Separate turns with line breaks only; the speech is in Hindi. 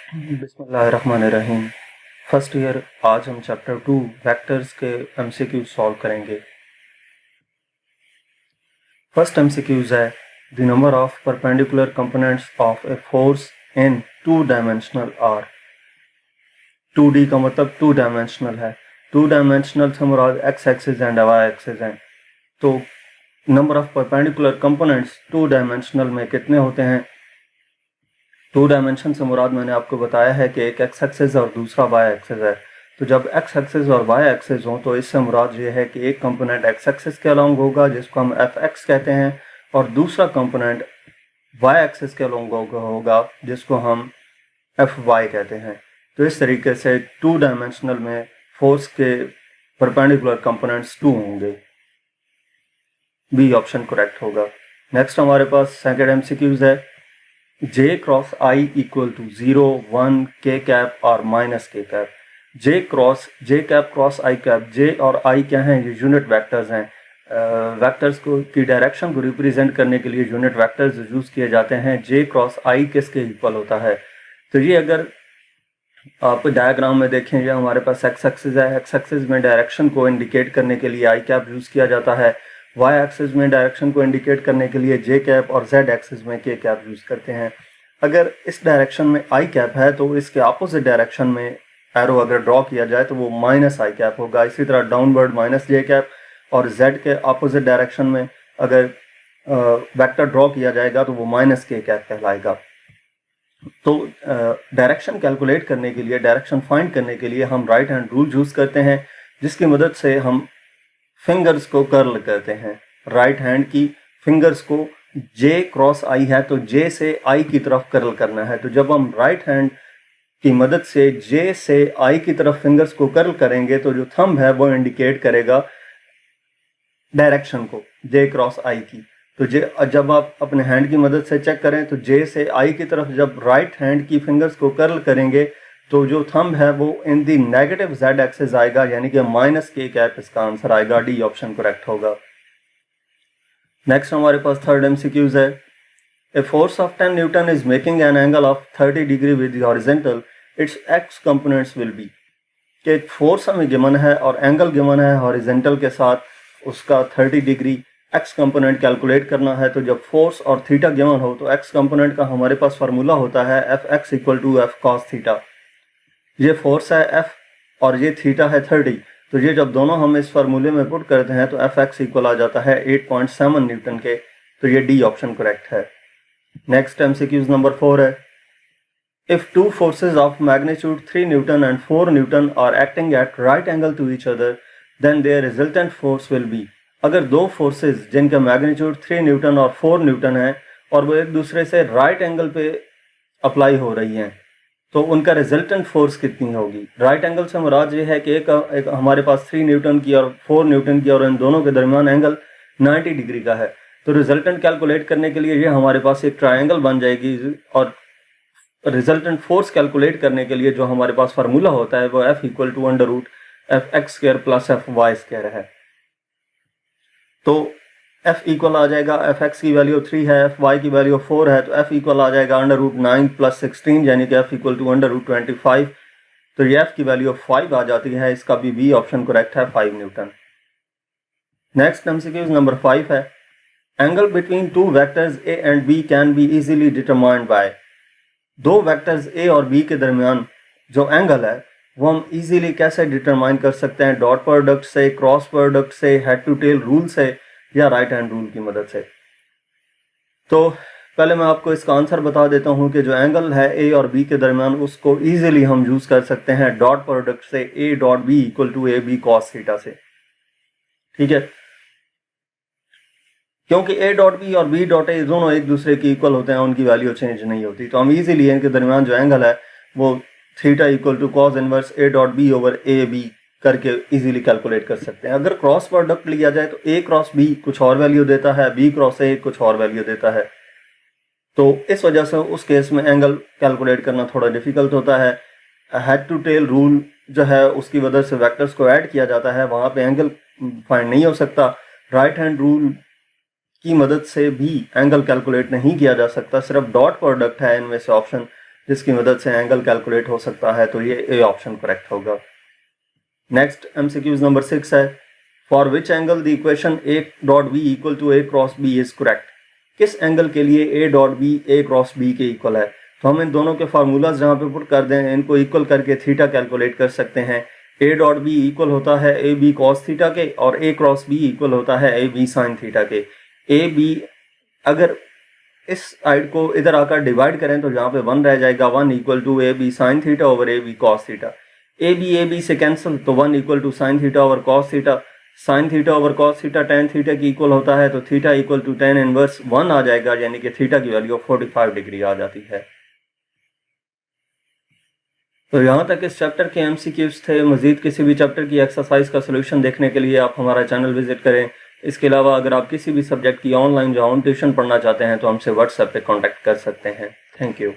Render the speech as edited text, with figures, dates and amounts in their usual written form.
बिस्मिल्लाहिर्रहमानिर्रहीम। फर्स्ट ईयर आज हम चैप्टर 2 वेक्टर्स के एमसीक्यू सॉल्व करेंगे। फर्स्ट एमसीक्यूज है the number of perpendicular components of a force in two dimensional are. 2D का मतलब टू डायमेंशनल है। टू डायमेंशनल से मुराद X axis and Y axis हैं। तो number of perpendicular components two dimensional में कितने होते हैं? टू डायमेंशन से मुराद मैंने आपको बताया है कि एक एक्स एक्सिस और दूसरा वाई एक्सिस है। तो जब एक्स एक्सिस और वाई एक्सिस हो तो इससे मुराद ये है कि एक कंपोनेंट एक्स एक्सिस के अलोंग होगा जिसको हम एफ एक्स कहते हैं, और दूसरा कंपोनेंट वाई एक्सिस के अलोंग होगा जिसको हम एफ वाई कहते हैं। तो इस तरीके से टू डायमेंशनल में फोर्स के परपेंडिकुलर कंपोनेंट्स टू होंगे। बी ऑप्शन करेक्ट होगा। नेक्स्ट हमारे पास सेकंड एमसीक्यूज है J cross I equal to 0, 1, K cap और minus K cap. J cap cross I cap. J और I क्या हैं? ये यूनिट वेक्टर्स हैं। वेक्टर्स को की डायरेक्शन को रिप्रेजेंट करने के लिए यूनिट वेक्टर्स यूज किए जाते हैं। J क्रॉस I किसके इक्वल होता है? तो ये अगर आप डायग्राम में देखें, ये हमारे पास एक्स एक्सिस है। एक्स एक्सिस में डायरेक्शन को इंडिकेट करने के लिए I कैप यूज किया जाता है। वाई एक्सिस में डायरेक्शन को इंडिकेट करने के लिए J कैप और Z एक्सिस में K कैप यूज करते हैं। अगर इस डायरेक्शन में I कैप है तो इसके ऑपोजिट डायरेक्शन में एरो अगर ड्रॉ किया जाए तो वो माइनस I कैप होगा। इसी तरह डाउनवर्ड माइनस J कैप, और Z के ऑपोजिट डायरेक्शन में अगर वेक्टर ड्रॉ किया जाएगा तो वो माइनस K कैप कहलाएगा। तो डायरेक्शन कैलकुलेट करने के लिए, डायरेक्शन फाइंड करने के लिए हम राइट हैंड रूल यूज करते हैं, जिसकी मदद से हम फिंगर्स को कर्ल करते हैं। राइट हैंड की फिंगर्स को J क्रॉस I है तो J से I की तरफ कर्ल करना है। तो जब हम राइट हैंड की मदद से J से I की तरफ फिंगर्स को कर्ल करेंगे तो जो थंब है वो इंडिकेट करेगा डायरेक्शन को J क्रॉस I की। तो जब आप अपने हैंड की मदद से चेक करें तो J से I की तरफ जब राइट हैंड की फिंगर्स को कर्ल करेंगे तो जो थंब है वो इन दी नेगेटिव Z एक्सिस आएगा, यानी कि माइनस K कैप इसका आंसर आएगा। डी ऑप्शन करेक्ट होगा। नेक्स्ट हमारे पास थर्ड एमसीक्यूज है a force of 10 Newton is making an angle of 30 degree with the horizontal, it's x components will be. कि एक फोर्स हमें गिवन है और एंगल गिवन है हॉरिजॉन्टल के साथ, उसका 30 डिग्री एक्स कंपोनेंट कैलकुलेट करना है। तो जब फोर्स और थीटा गिवन हो तो एक्स कंपोनेंट का हमारे पास फार्मूला होता है F X equal to F cos theta. ये फोर्स है F और ये थीटा है 30। तो ये जब दोनों हम इस फार्मूले में पुट करते हैं तो एफ एक्स इक्वल आ जाता है 8.7 न्यूटन के। तो ये डी ऑप्शन करेक्ट है। नेक्स्ट एमसीक्यूज नंबर 4 है if two forces of magnitude 3 newton and 4 newton are acting at right angle to each other then their resultant force will be. अगर दो फोर्सेज जिनका मैग्नीट्यूड 3 न्यूटन और 4 न्यूटन है और वो एक दूसरे से राइट एंगल पे अप्लाई हो रही हैं तो उनका रिजल्टेंट फोर्स कितनी होगी? राइट एंगल से मुराद ये है कि एक हमारे पास 3 न्यूटन की और 4 न्यूटन की, और इन दोनों के दरमियान एंगल 90 डिग्री का है। तो रिजल्टेंट कैलकुलेट करने के लिए ये हमारे पास एक ट्रायंगल बन जाएगी, और रिजल्टेंट फोर्स कैलकुलेट करने के लिए जो हमारे पास फार्मूला होता है वो F equal to under root F X square plus F Y square है। तो F इक्वल आ जाएगा, एफ एक्स की वैल्यू 3 है, एफ वाई की वैल्यू 4 है, तो F इक्वल आ जाएगा अंडर रूट 9 प्लस 16, यानी कि F equal to under root 25। तो ये F की वैल्यू 5 आ जाती है। इसका भी बी ऑप्शन करेक्ट है, 5 न्यूटन। नेक्स्ट एमसीक्यू नंबर 5 है angle between two vectors A and B can be easily determined by. दो वेक्टर्स A और B के दरमियान जो एंगल है वो हम इजीली कैसे डिटरमाइन कर सकते हैं? डॉट प्रोडक्ट से, क्रॉस प्रोडक्ट से, हेड टू टेल रूल से, या राइट हैंड रूल की मदद से। तो पहले मैं आपको इसका आंसर बता देता हूं कि जो एंगल है A और B के दरमियान उसको इजीली हम यूज कर सकते हैं डॉट प्रोडक्ट से, A dot B equal to A B cos theta से। ठीक है, क्योंकि A डॉट B और B डॉट A दोनों एक दूसरे के इक्वल होते हैं, उनकी वैल्यू चेंज नहीं होती। तो हम इजीली इनके दरमियान जो एंगल है वो theta equal to cos inverse A dot B over A B करके इजीली कैलकुलेट कर सकते हैं। अगर क्रॉस प्रोडक्ट लिया जाए तो A क्रॉस B कुछ और वैल्यू देता है, B क्रॉस A कुछ और वैल्यू देता है। तो इस वजह से उस केस में एंगल कैलकुलेट करना थोड़ा डिफिकल्ट होता है। हेड टू टेल रूल जो है उसकी वजह से वेक्टर्स को ऐड किया जाता है, वहाँ पे एंगल फाइंड नहीं हो सकता। राइट हैंड रूल की मदद से भी एंगल कैलकुलेट नहीं किया जा सकता, सिर्फ डॉट प्रोडक्ट है इनमें से ऑप्शन जिसकी मदद से एंगल कैलकुलेट हो सकता है, तो ये ए ऑप्शन करेक्ट होगा। नेक्स्ट MCQs नंबर 6 है, for which angle the equation A dot B equal to A cross B is correct. किस एंगल के लिए A dot B A cross B के इक्वल है। तो हम इन दोनों के फार्मूलाज जहाँ पे पुट कर दें, इनको इक्वल करके थीटा कैलकुलेट कर सकते हैं। A डॉट B इक्वल होता है ए बी कॉस थीटा के, और A क्रॉस B इक्वल होता है ए बी साइन थीटा के। ए बी अगर इस साइड को इधर आकर डिवाइड करें तो यहाँ पे 1 रह जाएगा, 1 equal to A B sine theta over A B cos theta. A B से कैंसिल, तो 1 equal to sine theta over cos theta. Sine theta over cos theta tan theta की इक्वल होता है, तो theta equal to tan inverse 1 आ जाएगा, यानी कि थीटा की वैल्यू 45 डिग्री आ जाती है। तो यहाँ तक इस चैप्टर के MCQs थे। मजीद किसी भी चैप्टर की एक्सरसाइज का सोल्यूशन देखने के लिए आप हमारा चैनल विजिट करें। इसके अलावा अगर आप किसी भी सब्जेक्ट की ऑनलाइन या ऑन ट्यूशन पढ़ना चाहते हैं तो हमसे व्हाट्सएप पे कांटेक्ट कर सकते हैं। Thank you.